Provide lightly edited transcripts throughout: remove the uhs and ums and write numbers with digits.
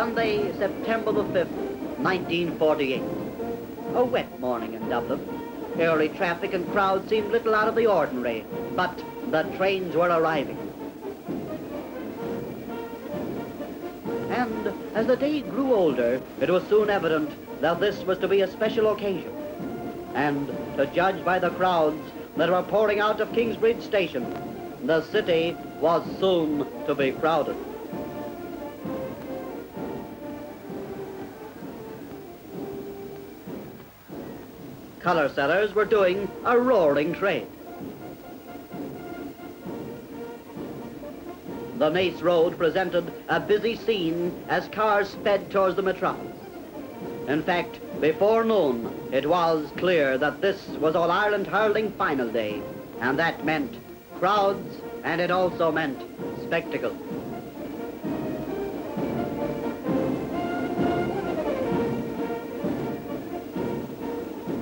Sunday, September the 5th, 1948. A wet morning in Dublin. Early traffic and crowd seemed little out of the ordinary, but the trains were arriving. And as the day grew older, it was soon evident that this was to be a special occasion. And to judge by the crowds that were pouring out of Kingsbridge Station, the city was soon to be crowded. Colour sellers were doing a roaring trade. The Naas Road presented a busy scene as cars sped towards the metropolis. In fact, before noon, it was clear that this was All-Ireland Hurling final day, and that meant crowds, and it also meant spectacle.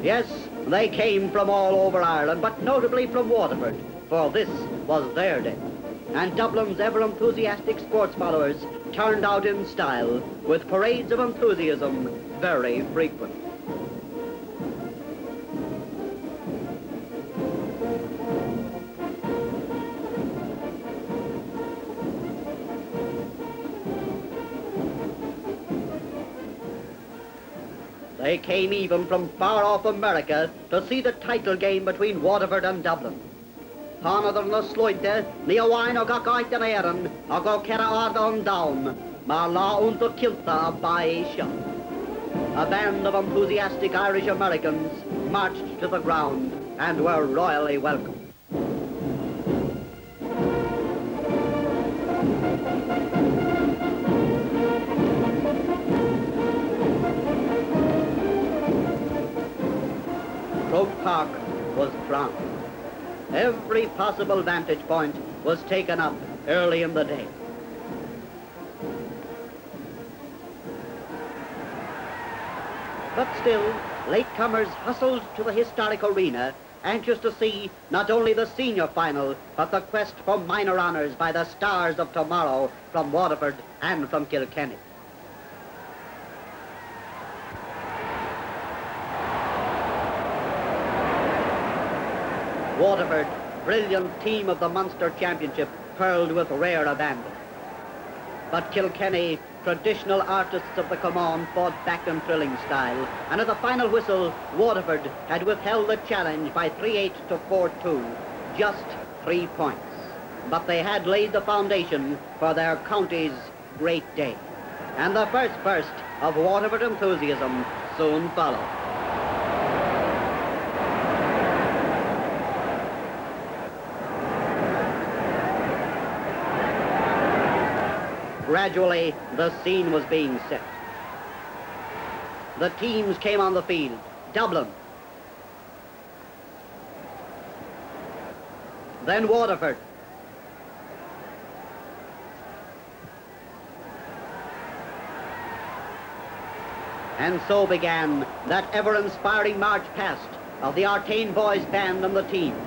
Yes, they came from all over Ireland, but notably from Waterford, for this was their day. And Dublin's ever-enthusiastic sports followers turned out in style, with parades of enthusiasm very frequent. They came even from far-off America to see the title game between Waterford and Dublin. Hanadar na sloite, ni a wine o gacait an Erin, o go cera ard down, ma la unto kilta a bai shot. A band of enthusiastic Irish Americans marched to the ground and were royally welcomed. Croke Park was thronged. Every possible vantage point was taken up early in the day. But still, latecomers hustled to the historic arena, anxious to see not only the senior final, but the quest for minor honours by the stars of tomorrow from Waterford and from Kilkenny. Waterford, brilliant team of the Munster Championship, hurled with rare abandon. But Kilkenny, traditional artists of the come on, fought back in thrilling style, and at the final whistle, Waterford had withheld the challenge by 3-8 to 4-2, just 3 points. But they had laid the foundation for their county's great day. And the first burst of Waterford enthusiasm soon followed. Gradually, the scene was being set. The teams came on the field. Dublin. Then Waterford. And so began that ever-inspiring march past of the Artane Boys band and the teams.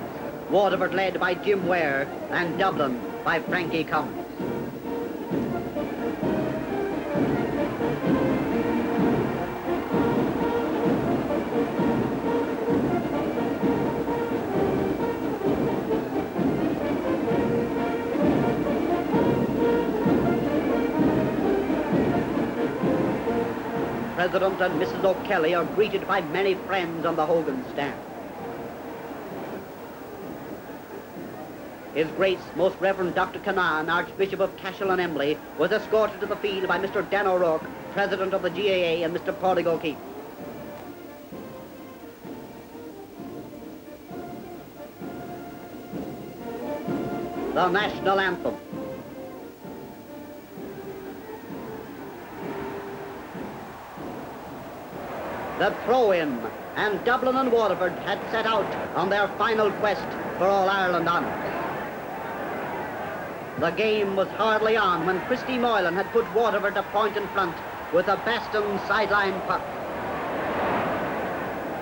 Waterford led by Jim Ware and Dublin by Frankie Cummins. President and Mrs. O'Kelly are greeted by many friends on the Hogan stand. His Grace, Most Reverend Dr. Canaan, Archbishop of Cashel and Emly, was escorted to the field by Mr. Dan O'Rourke, President of the GAA, and Mr. Pádraig O'Keefe. The national anthem. The throw-in, and Dublin and Waterford had set out on their final quest for All-Ireland honours. The game was hardly on when Christy Moylan had put Waterford a point in front with a Baston sideline puck.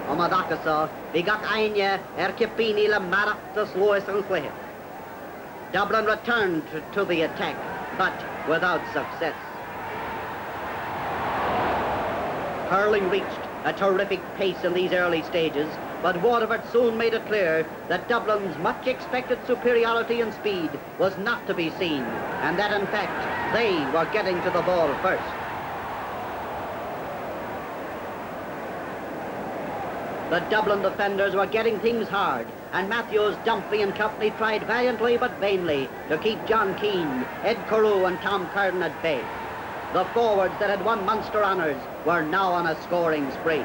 Omadakasa, bigak Ainya, Kipini la Maratas Lewis and Clare. Dublin returned to the attack, but without success. Hurling reached a terrific pace in these early stages, but Waterford soon made it clear that Dublin's much expected superiority in speed was not to be seen, and that in fact they were getting to the ball first. The Dublin defenders were getting things hard, and Matthews, Dunphy and company tried valiantly but vainly to keep John Keane, Ed Carew and Tom Curran at bay. The forwards that had won Munster honours were now on a scoring spree.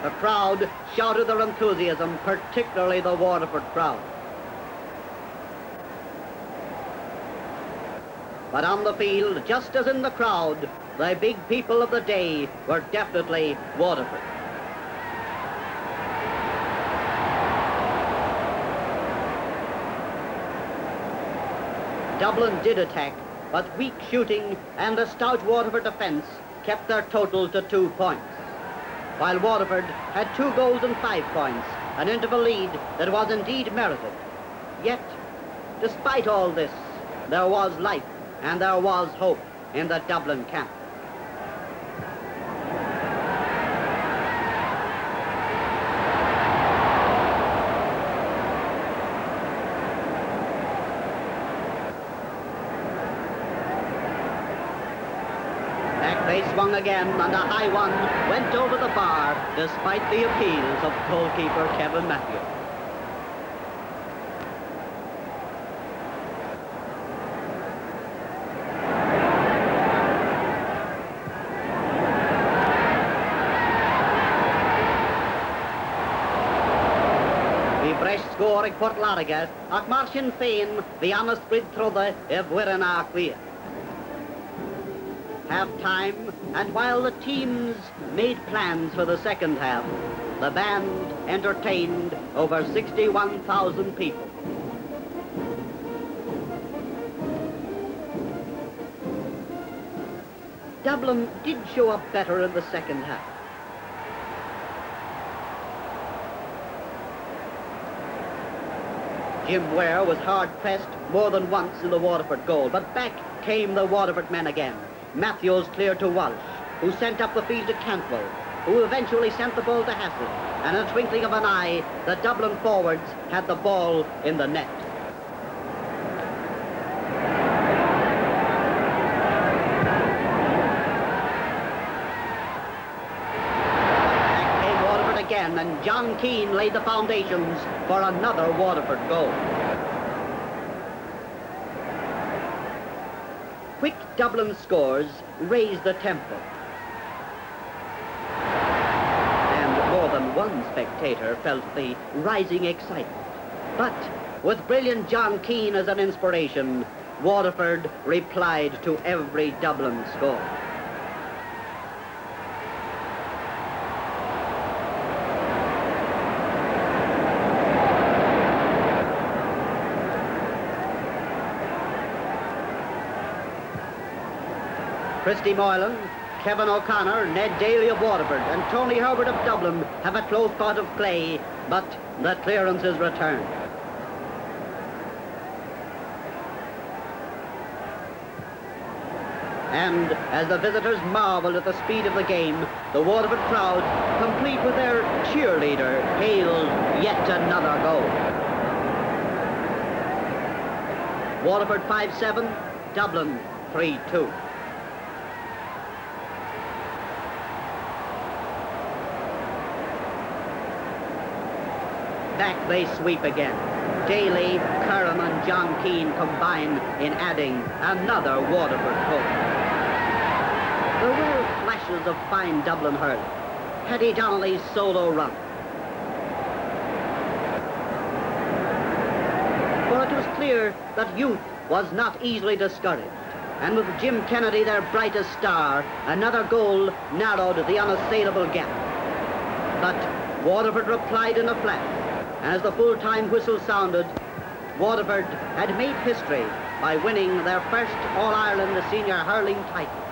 The crowd shouted their enthusiasm, particularly the Waterford crowd. But on the field, just as in the crowd, the big people of the day were definitely Waterford. Dublin did attack, but weak shooting and a stout Waterford defence kept their total to 2 points, while Waterford had 2 goals and 5 points, an interval lead that was indeed merited. Yet, despite all this, there was life and there was hope in the Dublin camp. Back they swung again, and a high one went over the bar despite the appeals of goalkeeper Kevin Matthews. Scoring Port Larriga, ac mar Sinn Féin, the honest brid trudde if we're na clear. Half time, and while the teams made plans for the second half, the band entertained over 61,000 people. Dublin did show up better in the second half. Jim Ware was hard-pressed more than once in the Waterford goal, but back came the Waterford men again. Matthews cleared to Walsh, who sent up the field to Cantwell, who eventually sent the ball to Hassett, and in a twinkling of an eye, the Dublin forwards had the ball in the net. And John Keane laid the foundations for another Waterford goal. Quick Dublin scores raised the tempo. And more than one spectator felt the rising excitement. But with brilliant John Keane as an inspiration, Waterford replied to every Dublin score. Christy Moylan, Kevin O'Connor, Ned Daly of Waterford and Tony Herbert of Dublin have a close pot of play, but the clearances return. And as the visitors marveled at the speed of the game, the Waterford crowd, complete with their cheerleader, hailed yet another goal. Waterford 5-7, Dublin 3-2. Back they sweep again. Daly, Curran and John Keane combine in adding another Waterford goal. There were flashes of fine Dublin hurling. Paddy Donnelly's solo run. For it was clear that youth was not easily discouraged. And with Jim Kennedy, their brightest star, another goal narrowed the unassailable gap. But Waterford replied in a flash. As the full-time whistle sounded, Waterford had made history by winning their first All-Ireland senior hurling title.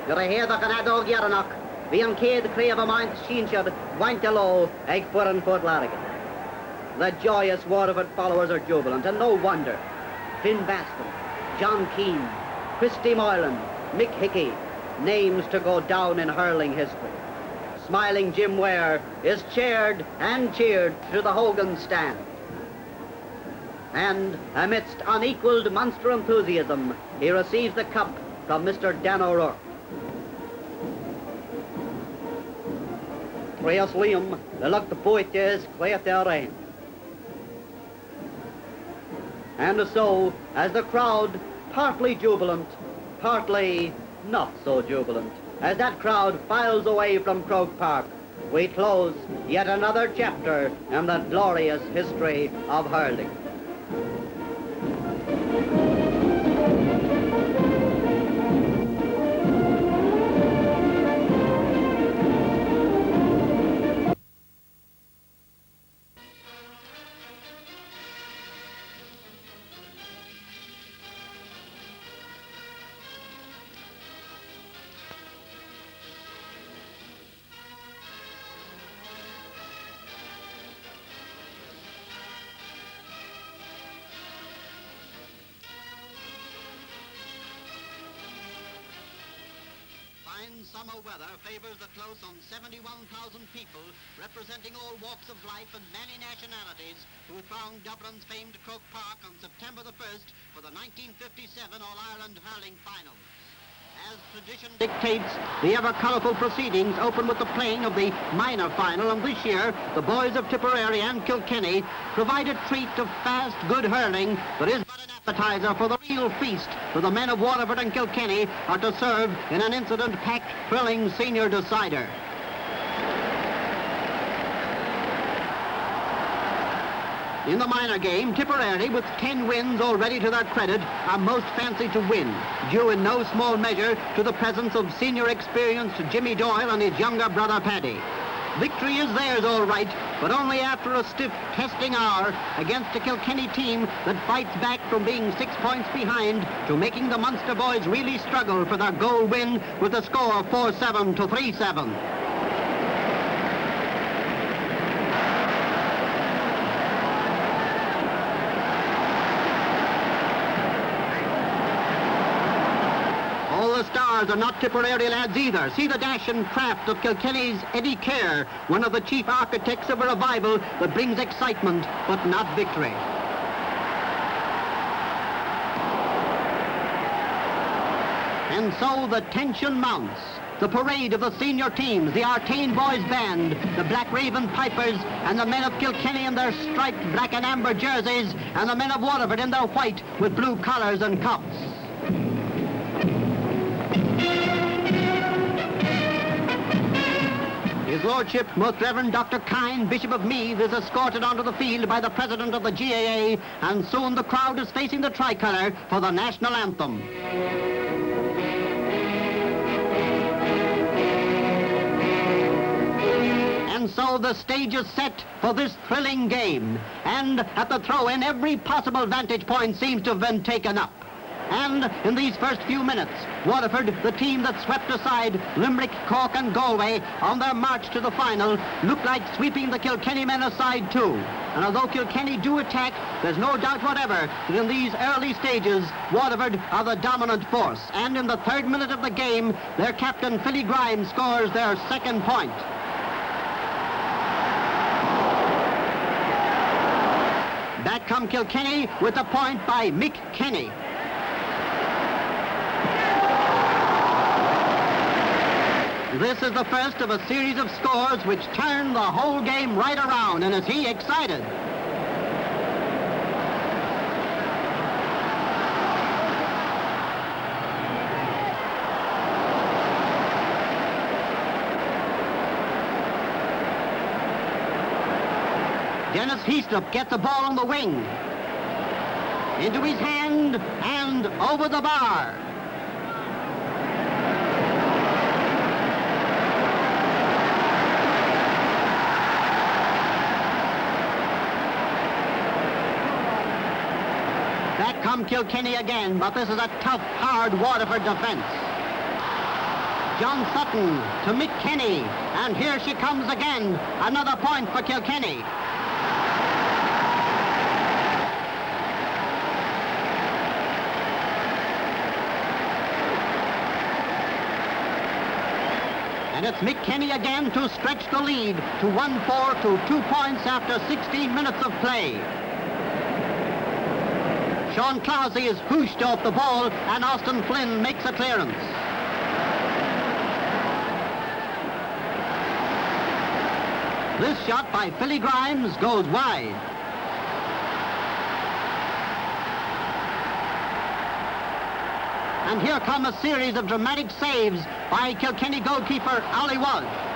You're here the Canadog Yaranach, the Uncade Crave Amount Sheenshad, Wantalo, Egg Foreign Fort Larrigan. The joyous Waterford followers are jubilant, and no wonder. Finn Baston, John Keane, Christy Moylan, Mick Hickey, names to go down in hurling history. Smiling Jim Ware is cheered and cheered through the Hogan stand. And amidst unequalled Munster enthusiasm, he receives the cup from Mr. Dan O'Rourke. Trías Liam, the luck the poet is quite their reign. And so, as the crowd, partly jubilant, partly not so jubilant, as that crowd files away from Croke Park, we close yet another chapter in the glorious history of hurling. Summer weather favors the close on 71,000 people, representing all walks of life and many nationalities, who thronged Dublin's famed Croke Park on September the 1st for the 1957 All-Ireland hurling final. As tradition dictates, the ever-colourful proceedings open with the playing of the minor final, and this year, the boys of Tipperary and Kilkenny provide a treat of fast, good hurling that is but an appetizer for the real feast that the men of Waterford and Kilkenny are to serve in an incident-packed, thrilling senior decider. In the minor game, Tipperary, with 10 wins already to their credit, are most fancied to win, due in no small measure to the presence of senior experienced Jimmy Doyle and his younger brother Paddy. Victory is theirs all right, but only after a stiff testing hour against a Kilkenny team that fights back from being 6 points behind to making the Munster boys really struggle for their goal win with a score of 4-7 to 3-7. The stars are not Tipperary lads either. See the dash and craft of Kilkenny's Eddie Kerr, one of the chief architects of a revival that brings excitement but not victory. And so the tension mounts. The parade of the senior teams, the Artane Boys Band, the Black Raven Pipers, and the men of Kilkenny in their striped black and amber jerseys, and the men of Waterford in their white with blue collars and cuffs. His Lordship, Most Reverend Dr. Kyne, Bishop of Meath, is escorted onto the field by the President of the GAA, and soon the crowd is facing the tricolour for the national anthem. And so the stage is set for this thrilling game, and at the throw-in, every possible vantage point seems to have been taken up. And in these first few minutes, Waterford, the team that swept aside Limerick, Cork and Galway on their march to the final, look like sweeping the Kilkenny men aside too. And although Kilkenny do attack, there's no doubt whatever that in these early stages, Waterford are the dominant force. And in the 3rd minute of the game, their captain, Philly Grimes, scores their 2nd point. Back come Kilkenny with a point by Mick Kenny. This is the first of a series of scores which turn the whole game right around, and is he excited? Dennis Heaslip gets the ball on the wing. Into his hand and over the bar. Back come Kilkenny again, but this is a tough, hard Waterford defence. John Sutton to Mick Kenny, and here she comes again. Another point for Kilkenny. And it's Mick Kenny again to stretch the lead to 1-4 to 2 points after 16 minutes of play. Sean Clousey is whooshed off the ball and Austin Flynn makes a clearance. This shot by Philly Grimes goes wide. And here come a series of dramatic saves by Kilkenny goalkeeper Ollie Walsh.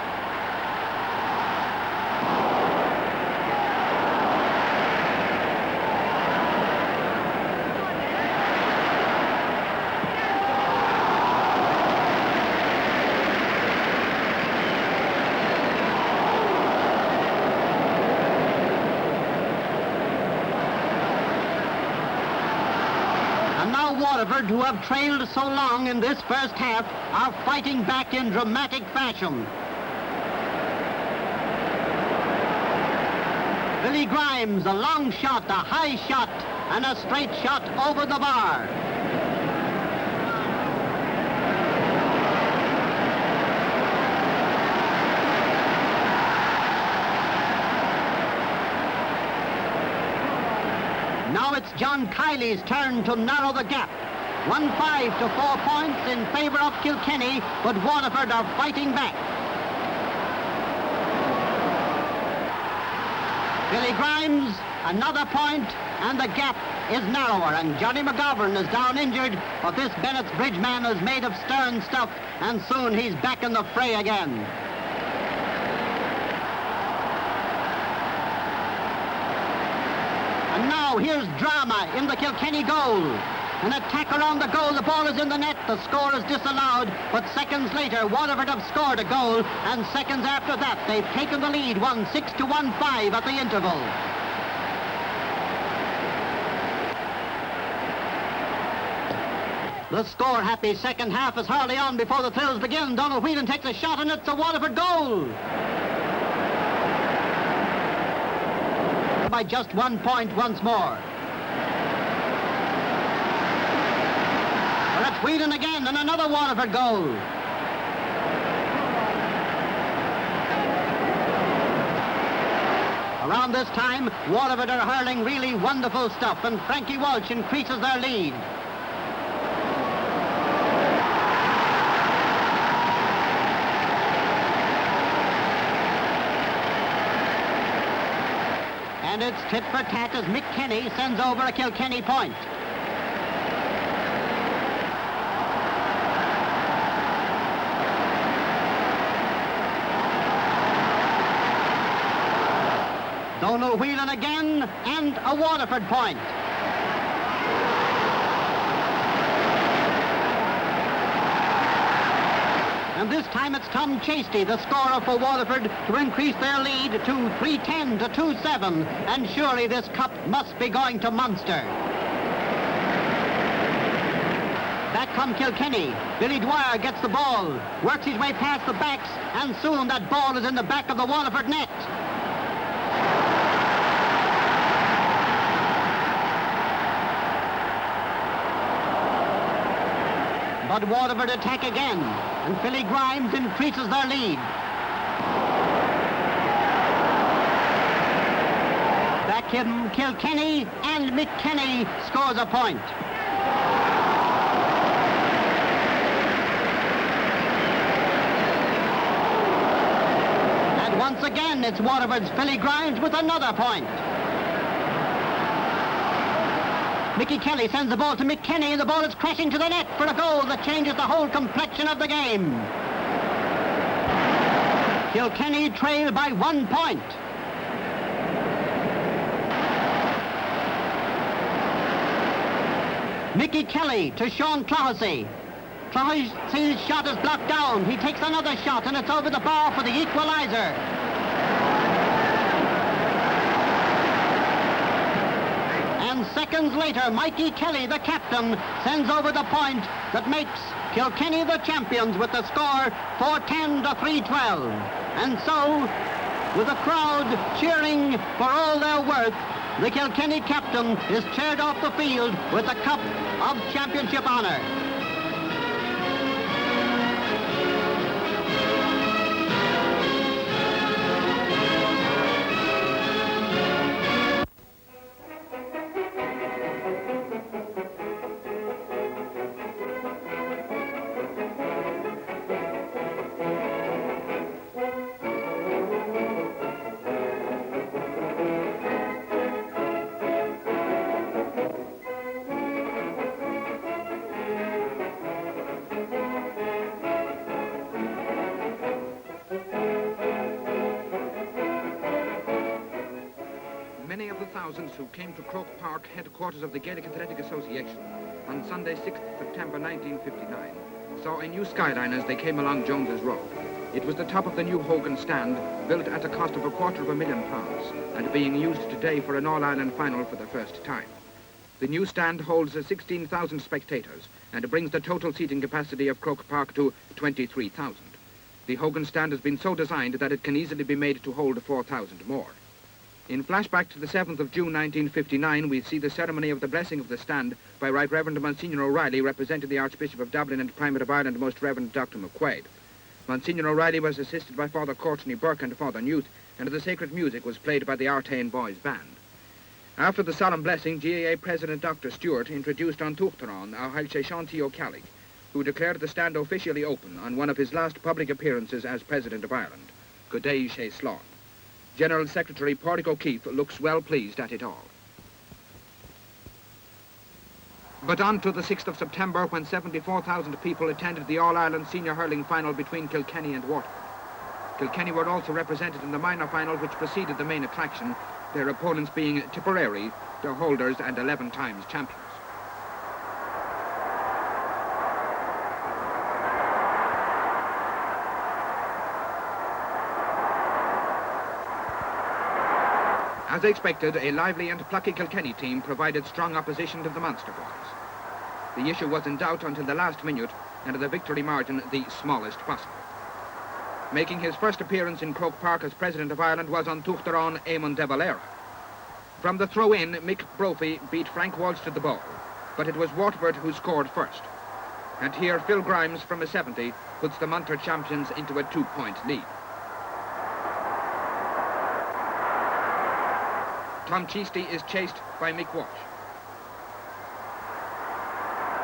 Waterford, who have trailed so long in this first half, are fighting back in dramatic fashion. Billy Grimes, a long shot, a high shot, and a straight shot over the bar. Now it's John Kiley's turn to narrow the gap. 1-5 to 4 points in favour of Kilkenny, but Waterford are fighting back. Billy Grimes, another point, and the gap is narrower, and Johnny McGovern is down injured, but this Bennett's Bridge man is made of stern stuff, and soon he's back in the fray again. And now here's drama in the Kilkenny goal. An attack around the goal, the ball is in the net, the score is disallowed, but seconds later Waterford have scored a goal, and seconds after that they've taken the lead, 1-6 to 1-5 at the interval. The score-happy second half is hardly on before the thrills begin. Donald Whelan takes a shot and it's a Waterford goal. By just 1 point once more. Well, it's Whelan again and another Waterford goal. Around this time, Waterford are hurling really wonderful stuff, and Frankie Walsh increases their lead. And it's tit for tat as Mick Kenny sends over a Kilkenny point. Donald Whelan again, and a Waterford point. And this time it's Tom Chasty, the scorer for Waterford, to increase their lead to 3-10 to 2-7. And surely this cup must be going to Munster. Back come Kilkenny. Billy Dwyer gets the ball, works his way past the backs, and soon that ball is in the back of the Waterford net. But Waterford attack again, and Philly Grimes increases their lead. Back in Kilkenny, and Mick Kenny scores a point. And once again, it's Waterford's Philly Grimes with another point. Mickey Kelly sends the ball to Mick Kenny, and the ball is crashing to the net for a goal that changes the whole complexion of the game. Kilkenny trail by 1 point. Mickey Kelly to Sean Clousey. Clousey's shot is blocked down. He takes another shot, and it's over the bar for the equalizer. And seconds later, Mikey Kelly, the captain, sends over the point that makes Kilkenny the champions with the score 4-10 to 3-12. And so, with the crowd cheering for all their worth, the Kilkenny captain is cheered off the field with the Cup of Championship honour. of the thousands who came to Croke Park, headquarters of the Gaelic Athletic Association, on Sunday, 6th September 1959, saw a new skyline as they came along Jones's Road. It was the top of the new Hogan stand, built at a cost of £250,000 and being used today for an All-Ireland final for the first time. The new stand holds 16,000 spectators and brings the total seating capacity of Croke Park to 23,000. The Hogan stand has been so designed that it can easily be made to hold 4,000 more. In flashback to the 7th of June 1959, we see the ceremony of the blessing of the stand by Right Reverend Monsignor O'Reilly, representing the Archbishop of Dublin and Primate of Ireland, Most Reverend Dr. McQuaid. Monsignor O'Reilly was assisted by Father Courtney Burke and Father Newt, and the sacred music was played by the Artane Boys Band. After the solemn blessing, GAA President Dr. Stewart introduced on Tuchtaran our Hailse Shanti O'Callig, who declared the stand officially open on one of his last public appearances as President of Ireland. Good day, Shea Slán. General Secretary Pádraig O'Keefe looks well pleased at it all. But on to the 6th of September, when 74,000 people attended the All-Ireland Senior Hurling final between Kilkenny and Waterford. Kilkenny were also represented in the minor final which preceded the main attraction, their opponents being Tipperary, the holders and 11 times champions. As expected, a lively and plucky Kilkenny team provided strong opposition to the Munster boys. The issue was in doubt until the last minute, and the victory margin the smallest possible. Making his first appearance in Croke Park as President of Ireland was on Tuchtaran Eamon de Valera. From the throw-in, Mick Brophy beat Frank Walsh to the ball, but it was Waterford who scored first. And here Phil Grimes from a 70 puts the Munster champions into a 2-point lead. Tom Cheasty is chased by Mick Walsh.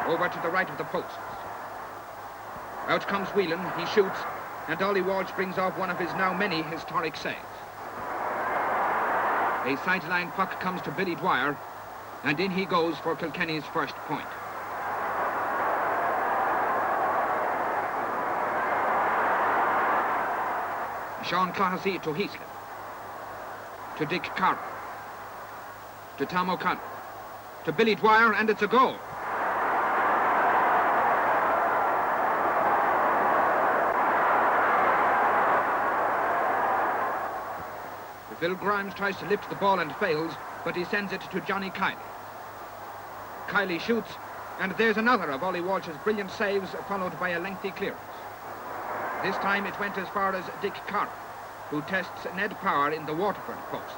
Over to the right of the posts. Out comes Whelan, he shoots, and Ollie Walsh brings off one of his now many historic saves. A sideline puck comes to Billy Dwyer, and in he goes for Kilkenny's first point. Sean Clohessy to Heaslip. To Dick Carroll. To Tom O'Connor. To Billy Dwyer, and it's a goal. Phil Grimes tries to lift the ball and fails, but he sends it to Johnny Kiley. Kiley shoots, and there's another of Ollie Walsh's brilliant saves, followed by a lengthy clearance. This time it went as far as Dick Carroll, who tests Ned Power in the Waterford posts.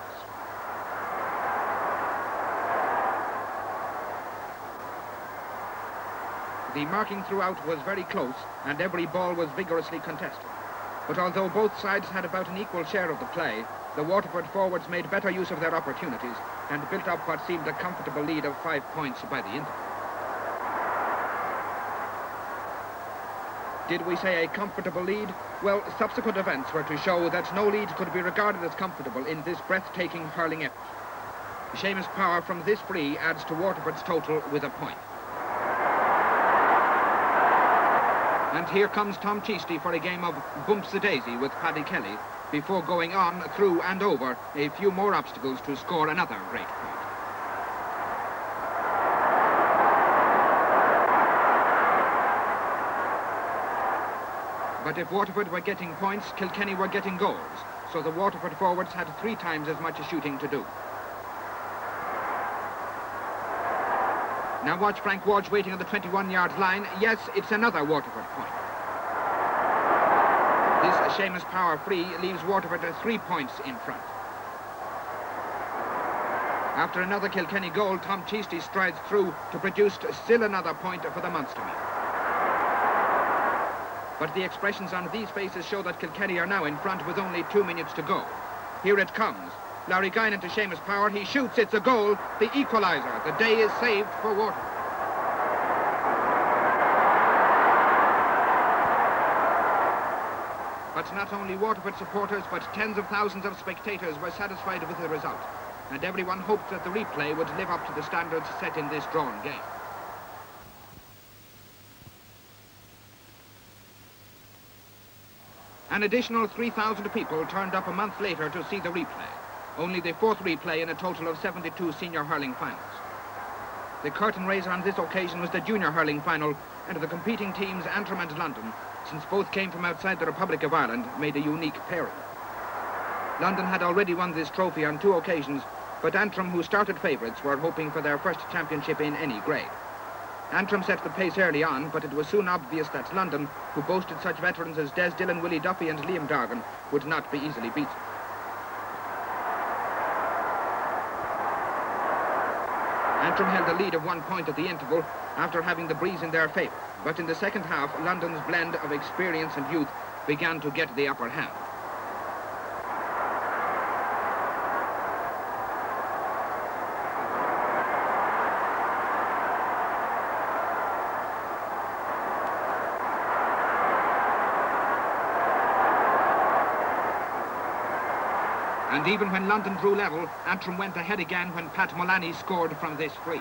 The marking throughout was very close, and every ball was vigorously contested. But although both sides had about an equal share of the play, the Waterford forwards made better use of their opportunities and built up what seemed a comfortable lead of 5 points by the interval. Did we say a comfortable lead? Well, subsequent events were to show that no lead could be regarded as comfortable in this breathtaking hurling effort. Seamus Power from this free adds to Waterford's total with a point. And here comes Tom Cheasty for a game of Bumps the Daisy with Paddy Kelly, before going on, through and over a few more obstacles to score another great point. But if Waterford were getting points, Kilkenny were getting goals, so the Waterford forwards had 3 times as much shooting to do. Now watch Frank Walsh waiting on the 21-yard line. Yes, it's another Waterford point. This Seamus Power free leaves Waterford 3 points in front. After another Kilkenny goal, Tom Cheasty strides through to produce still another point for the Munstermen. But the expressions on these faces show that Kilkenny are now in front with only 2 minutes to go. Here it comes. Larry Guinan to Seamus Power. He shoots. It's a goal. The equaliser. The day is saved for Waterford. But not only Waterford supporters, but tens of thousands of spectators were satisfied with the result, and everyone hoped that the replay would live up to the standards set in this drawn game. An additional 3,000 people turned up a month later to see the replay. only the fourth replay in a total of 72 senior hurling finals. The curtain raiser on this occasion was the junior hurling final, and the competing teams Antrim and London, since both came from outside the Republic of Ireland, made a unique pairing. London had already won this trophy on 2 occasions, but Antrim, who started favourites, were hoping for their first championship in any grade. Antrim set the pace early on, but it was soon obvious that London, who boasted such veterans as Des Dillon, Willie Duffy and Liam Dargan, would not be easily beaten. Antrim held a lead of 1 point at the interval after having the breeze in their favour, but in the second half, London's blend of experience and youth began to get the upper hand. And even when London drew level, Antrim went ahead again when Pat Mullaney scored from this free.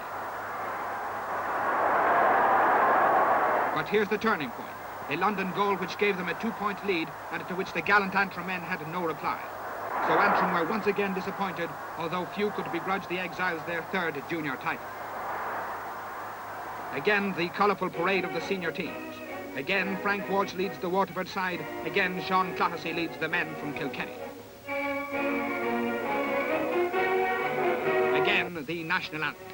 But here's the turning point. A London goal which gave them a 2-point lead and to which the gallant Antrim men had no reply. So Antrim were once again disappointed, although few could begrudge the Exiles their 3rd junior title. Again, the colourful parade of the senior teams. Again, Frank Walsh leads the Waterford side. Again, Sean Clohessy leads the men from Kilkenny. Again, the national anthem.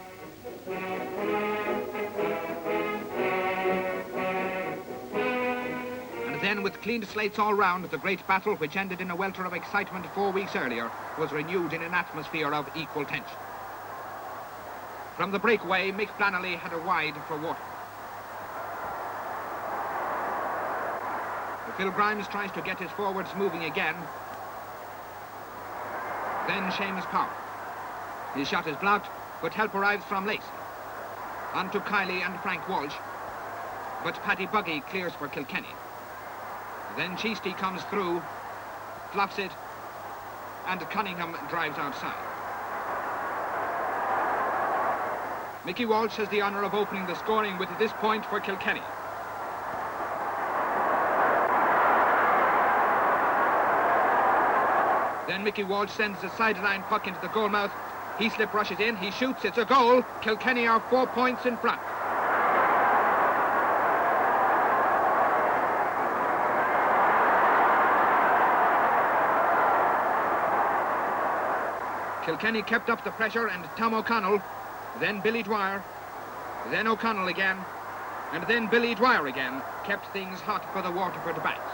And then, with clean slates all round, the great battle, which ended in a welter of excitement 4 weeks earlier, was renewed in an atmosphere of equal tension. From the breakaway, Mick Flannelly had a wide for Waterford. Phil Grimes tries to get his forwards moving again. Then Seamus Power. His shot is blocked, but help arrives from Lacey. On to Kiley and Frank Walsh, but Paddy Buggy clears for Kilkenny. Then Cheasty comes through, flops it, and Cunningham drives outside. Mickey Walsh has the honour of opening the scoring with this point for Kilkenny. Then Mickey Walsh sends a sideline puck into the goal mouth. Heaslip rushes in, he shoots, it's a goal. Kilkenny are 4 points in front. Kilkenny kept up the pressure, and Tom O'Connell, then Billy Dwyer, then O'Connell again, and then Billy Dwyer again, kept things hot for the Waterford backs.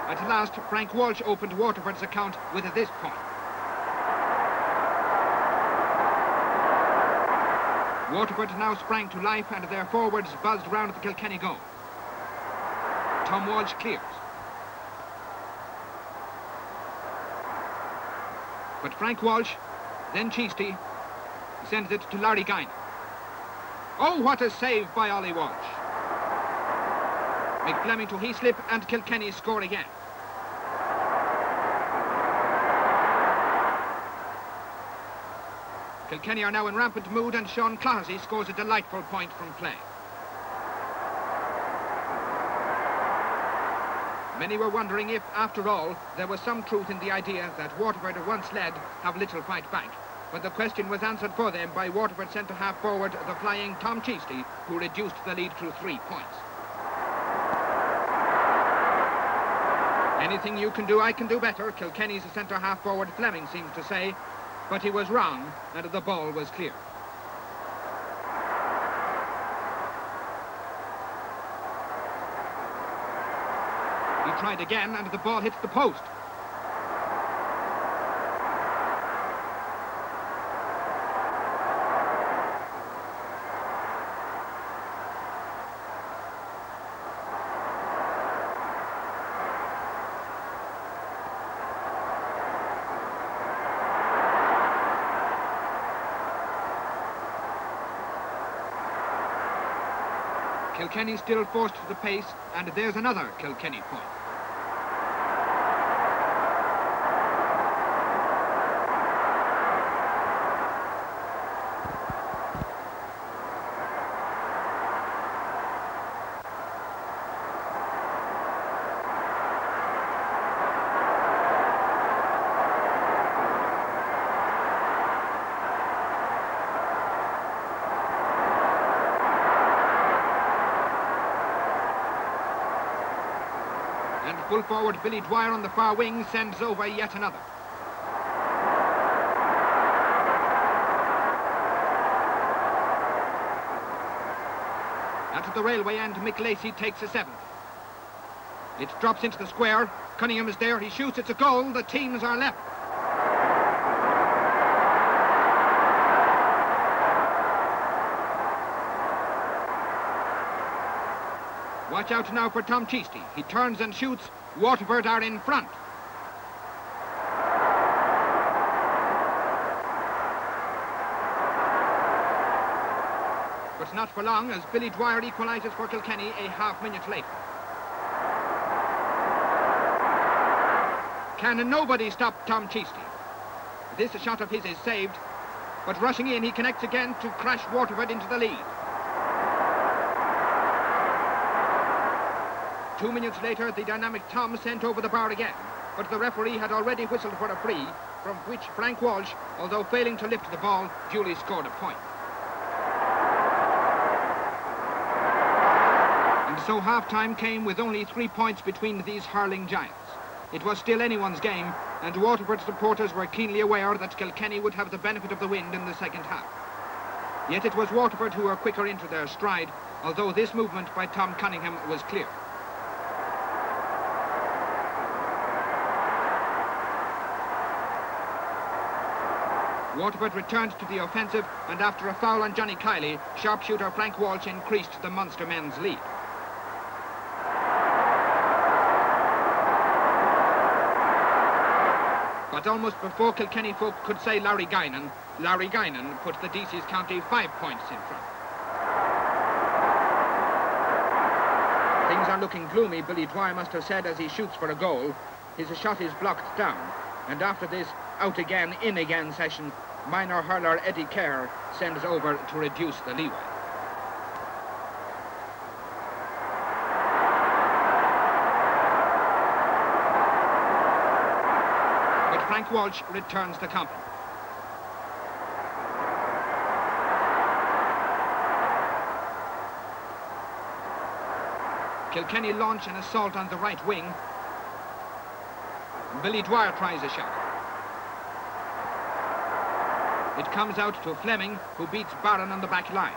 At last, Frank Walsh opened Waterford's account with this point. Waterford now sprang to life and their forwards buzzed round the Kilkenny goal. Tom Walsh clears. But Frank Walsh, then Cheasty, sends it to Larry Guinan. Oh, what a save by Ollie Walsh. McFleming to Heaslip and Kilkenny score again. Kilkenny are now in rampant mood and Sean Clohessy scores a delightful point from play. Many were wondering if, after all, there was some truth in the idea that Waterford, once led, have little fight back. But the question was answered for them by Waterford centre-half forward, the flying Tom Cheasty, who reduced the lead to 3 points. Anything you can do, I can do better, Kilkenny's centre-half forward Fleming seems to say, but he was wrong, and the ball was clear. He tried again, and the ball hit the post. Kilkenny still forced to the pace, and there's another Kilkenny point. And full forward Billy Dwyer on the far wing sends over yet another. At the railway end, Mick Lacey takes a 7th. It drops into the square. Cunningham is there. He shoots. It's a goal. The teams are left. Watch out now for Tom Cheesty. He turns and shoots. Waterford are in front. But not for long, as Billy Dwyer equalises for Kilkenny a half-minute later. Can nobody stop Tom Cheesty? This shot of his is saved, but rushing in, he connects again to crash Waterford into the lead. 2 minutes later, the dynamic Tom sent over the bar again, but the referee had already whistled for a free, from which Frank Walsh, although failing to lift the ball, duly scored a point. And so half-time came with only 3 points between these hurling giants. It was still anyone's game, and Waterford supporters were keenly aware that Kilkenny would have the benefit of the wind in the second half. Yet it was Waterford who were quicker into their stride, although this movement by Tom Cunningham was clear. Waterford returned to the offensive, and after a foul on Johnny Kiley, sharpshooter Frank Walsh increased the Munster men's lead. But almost before Kilkenny folk could say Larry Guinan put the DC's county 5 points in front. Things are looking gloomy, Billy Dwyer must have said as he shoots for a goal. His shot is blocked down, and after this out again, in again session, minor hurler Eddie Kerr sends over to reduce the leeway. But Frank Walsh returns the company. Kilkenny launch an assault on the right wing. Billy Dwyer tries a shot. It comes out to Fleming, who beats Barron on the back line.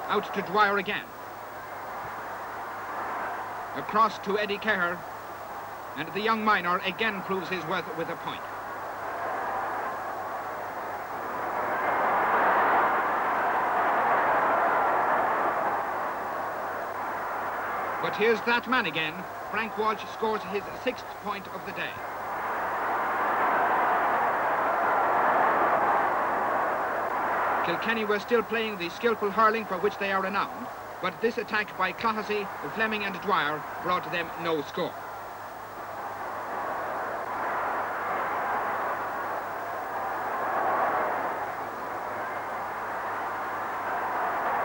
Out to Dwyer again. Across to Eddie Kerr, and the young miner again proves his worth with a point. But here's that man again. Frank Walsh scores his 6th point of the day. Kilkenny were still playing the skillful hurling for which they are renowned, but this attack by Clohessy, Fleming and Dwyer brought them no score.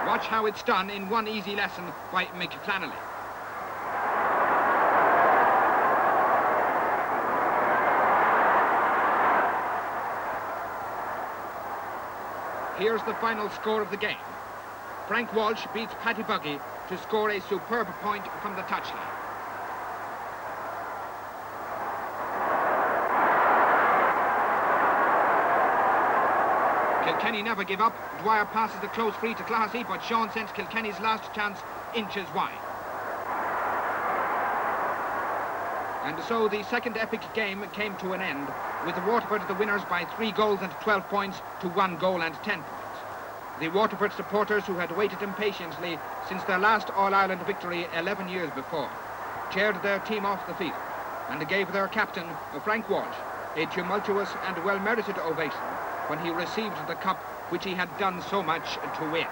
Watch how it's done in one easy lesson by Mick Flannelly. Here's the final score of the game. Frank Walsh beats Paddy Buggy to score a superb point from the touchline. Kilkenny never give up. Dwyer passes the close free to Clohessy, but Sean sends Kilkenny's last chance inches wide. And so the second epic game came to an end, with Waterford the winners by 3 goals and 12 points to 1 goal and 10 points. The Waterford supporters, who had waited impatiently since their last All-Ireland victory 11 years before, cheered their team off the field and gave their captain, Frank Walsh, a tumultuous and well-merited ovation when he received the cup which he had done so much to win.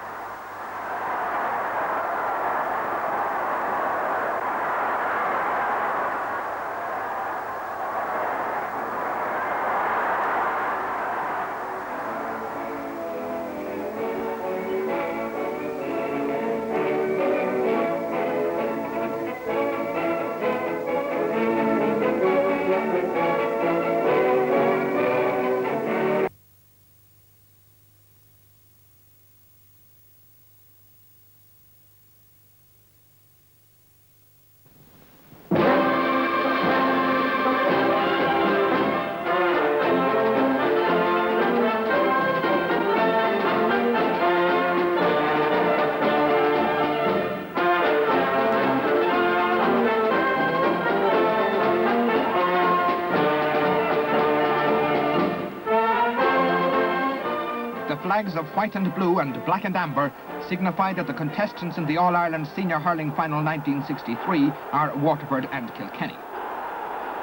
flags of white and blue and black and amber signify that the contestants in the All-Ireland Senior Hurling Final 1963 are Waterford and Kilkenny.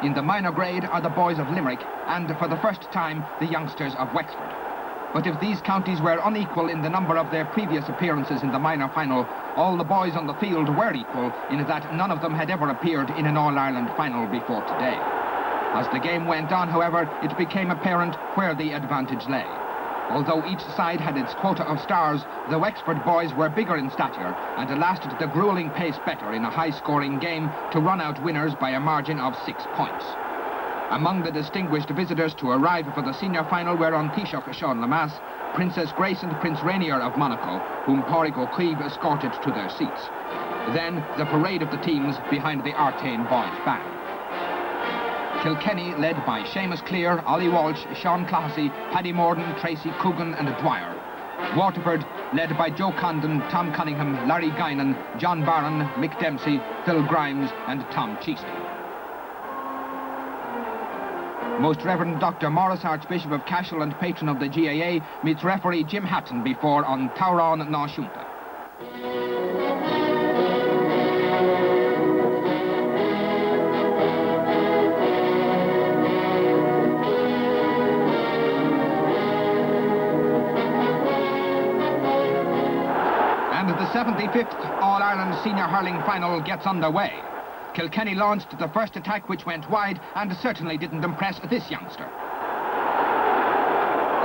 In the minor grade are the boys of Limerick and, for the first time, the youngsters of Wexford. But if these counties were unequal in the number of their previous appearances in the minor final, all the boys on the field were equal in that none of them had ever appeared in an All-Ireland final before today. As the game went on, however, it became apparent where the advantage lay. Although each side had its quota of stars, the Wexford boys were bigger in stature and lasted the gruelling pace better in a high-scoring game to run out winners by a margin of 6 points. Among the distinguished visitors to arrive for the senior final were on Taoiseach Sean Lamass, Princess Grace and Prince Rainier of Monaco, whom Pádraig Ó Cuív escorted to their seats. Then the parade of the teams behind the Artane boys' band. Kilkenny, led by Seamus Clear, Ollie Walsh, Sean Clohessy, Paddy Morden, Tracy Coogan and Dwyer. Waterford, led by Joe Condon, Tom Cunningham, Larry Guinan, John Barron, Mick Dempsey, Phil Grimes and Tom Cheesley. Most Reverend Dr. Morris, Archbishop of Cashel and patron of the GAA, meets referee Jim Hatton before on Tauron na Siúnta. And the 75th All-Ireland Senior Hurling Final gets underway. Kilkenny launched the first attack, which went wide and certainly didn't impress this youngster.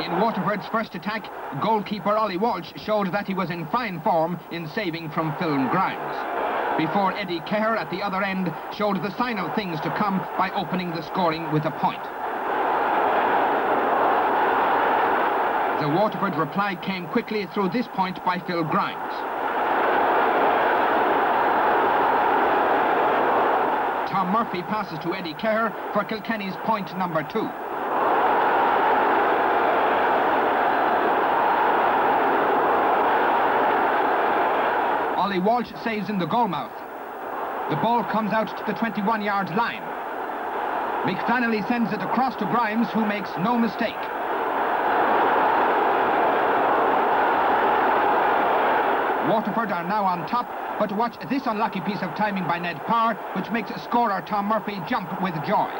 In Waterford's first attack, goalkeeper Ollie Walsh showed that he was in fine form in saving from Phil Grimes, before Eddie Kerr at the other end showed the sign of things to come by opening the scoring with a point. The Waterford reply came quickly through this point by Phil Grimes. Tom Murphy passes to Eddie Kerr for Kilkenny's point number 2. Ollie Walsh saves in the goalmouth. The ball comes out to the 21-yard line. Mick Donnelly sends it across to Grimes, who makes no mistake. Waterford are now on top, but watch this unlucky piece of timing by Ned Parr, which makes scorer Tom Murphy jump with joy.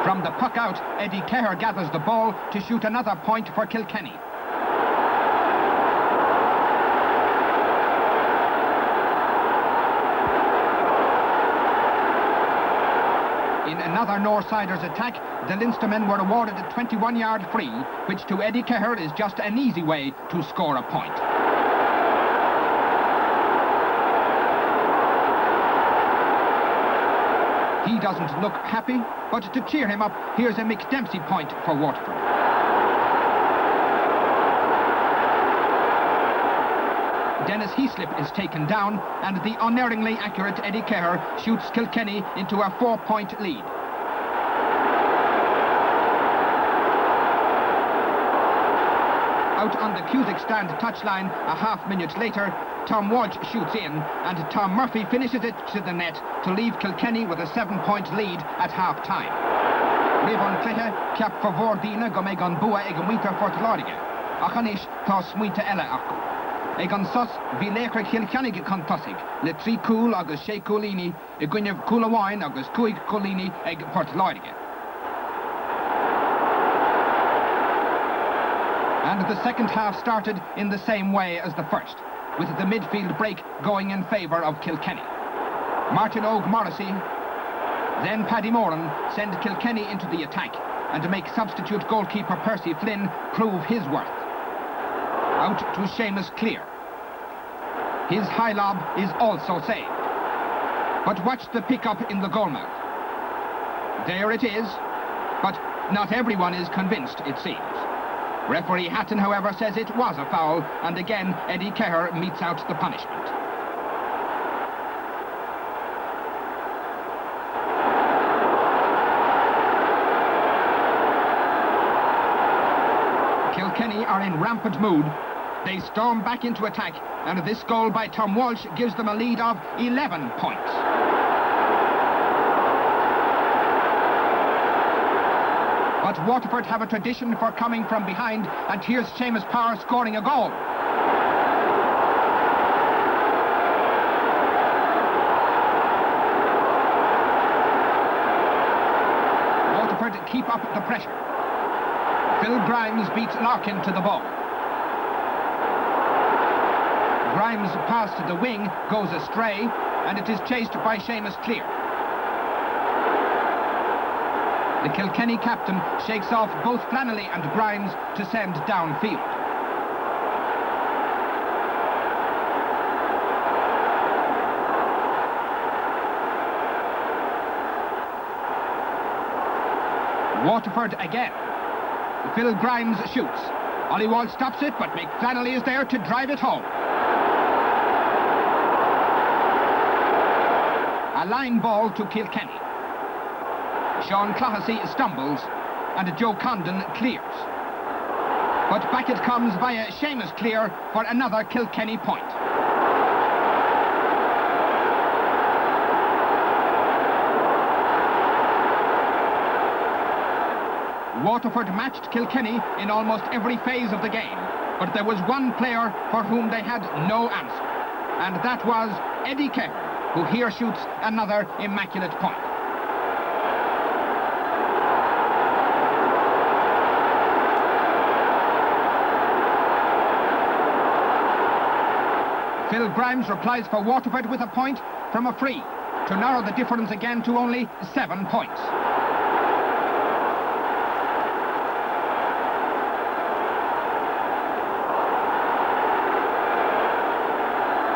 From the puck out, Eddie Kerr gathers the ball to shoot another point for Kilkenny. In another Northsiders attack, the Leinstermen were awarded a 21-yard free, which to Eddie Kerr is just an easy way to score a point. He doesn't look happy, but to cheer him up, here's a Mick Dempsey point for Waterford. Dennis Heaslip is taken down, and the unerringly accurate Eddie Kerr shoots Kilkenny into a 4-point lead. Out on the Cusack stand touchline a half-minute later, Tom Walsh shoots in, and Tom Murphy finishes it to the net to leave Kilkenny with a 7-point lead at half-time. Rivon Clehe, cap favor dina go megon bua eg muita fortlorige. Achanish tá smuita ella aku. Egon sos vi lekra Kilkenny contosig, le 3 cool agus 6 coolini, e gwynef coolawain agus 2 coolini eg fortlorige. And the second half started in the same way as the first, with the midfield break going in favour of Kilkenny. Martin Óg Morrissey, then Paddy Moran send Kilkenny into the attack and make substitute goalkeeper Percy Flynn prove his worth. Out to Seamus Clear. His high lob is also saved. But watch the pick-up in the goalmouth. There it is, but not everyone is convinced, it seems. Referee Hatton, however, says it was a foul, and again Eddie Kerr metes out the punishment. Kilkenny are in rampant mood, They storm back into attack, and this goal by Tom Walsh gives them a lead of 11 points. But Waterford have a tradition for coming from behind, and here's Seamus Power scoring a goal. Waterford keep up the pressure. Phil Grimes beats Larkin to the ball. Grimes' pass to the wing goes astray, and it is chased by Seamus Clear. The Kilkenny captain shakes off both Flannelly and Grimes to send downfield. Waterford again. Phil Grimes shoots. Ollie Walsh stops it, but McFlannelly is there to drive it home. A line ball to Kilkenny. Sean Clohessy stumbles, and Joe Condon clears. But back it comes via Seamus Clear for another Kilkenny point. Waterford matched Kilkenny in almost every phase of the game, but there was one player for whom they had no answer, and that was Eddie Kerr, who here shoots another immaculate point. Phil Grimes replies for Waterford with a point from a free, to narrow the difference again to only 7 points.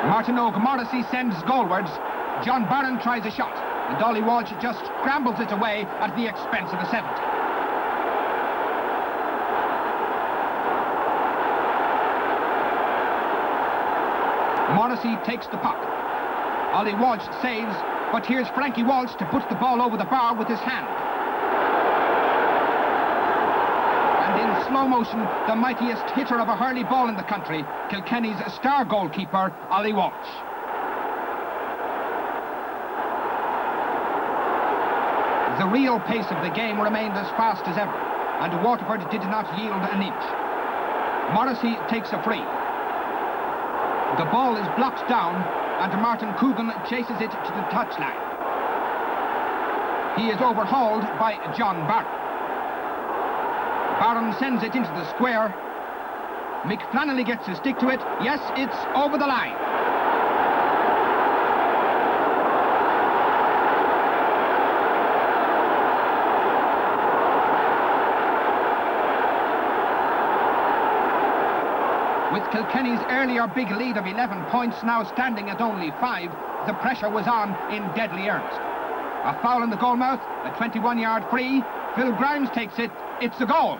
Martin O'Morrissey sends goalwards. John Barron tries a shot, and Ollie Walsh just scrambles it away at the expense of a 70. Morrissey takes the puck. Ollie Walsh saves, but here's Frankie Walsh to put the ball over the bar with his hand. And in slow motion, the mightiest hitter of a hurley ball in the country, Kilkenny's star goalkeeper, Ollie Walsh. The real pace of the game remained as fast as ever, and Waterford did not yield an inch. Morrissey takes a free. The ball is blocked down, and Martin Coogan chases it to the touchline. He is overhauled by John Barron. Barron sends it into the square. McFlannelly gets to stick to it. Yes, it's over the line. With Kilkenny's earlier big lead of 11 points now standing at only 5, the pressure was on in deadly earnest. A foul in the goalmouth, a 21-yard free. Phil Grimes takes it. It's a goal.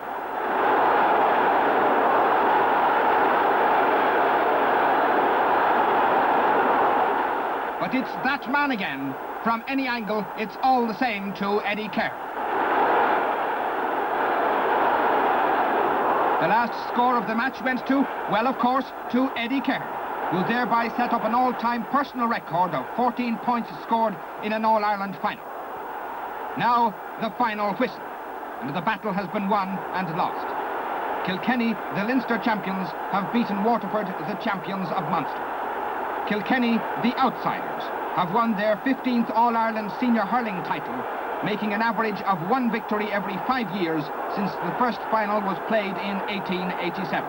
But it's that man again. From any angle, it's all the same to Eddie Kerr. The last score of the match went to, well, of course, to Eddie Kerr, who thereby set up an all-time personal record of 14 points scored in an All-Ireland final. Now, the final whistle, and the battle has been won and lost. Kilkenny, the Leinster champions, have beaten Waterford, the champions of Munster. Kilkenny, the outsiders, have won their 15th All-Ireland senior hurling title, making an average of 1 victory every 5 years since the first final was played in 1887.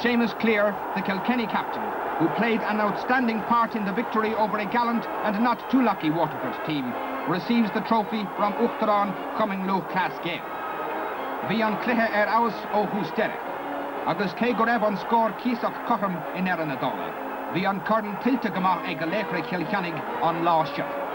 Seamus Clear, the Kilkenny captain, who played an outstanding part in the victory over a gallant and not too lucky Waterford team, receives the trophy from Uachtaráin Chumingluh Class Game. Bhí an cluiche aus ó hústere, agus cé go raibh an scór císach cotham in Erin Adóla. Bhí an corn tiltte gamach ag go léchre Kilkennig an lá seo.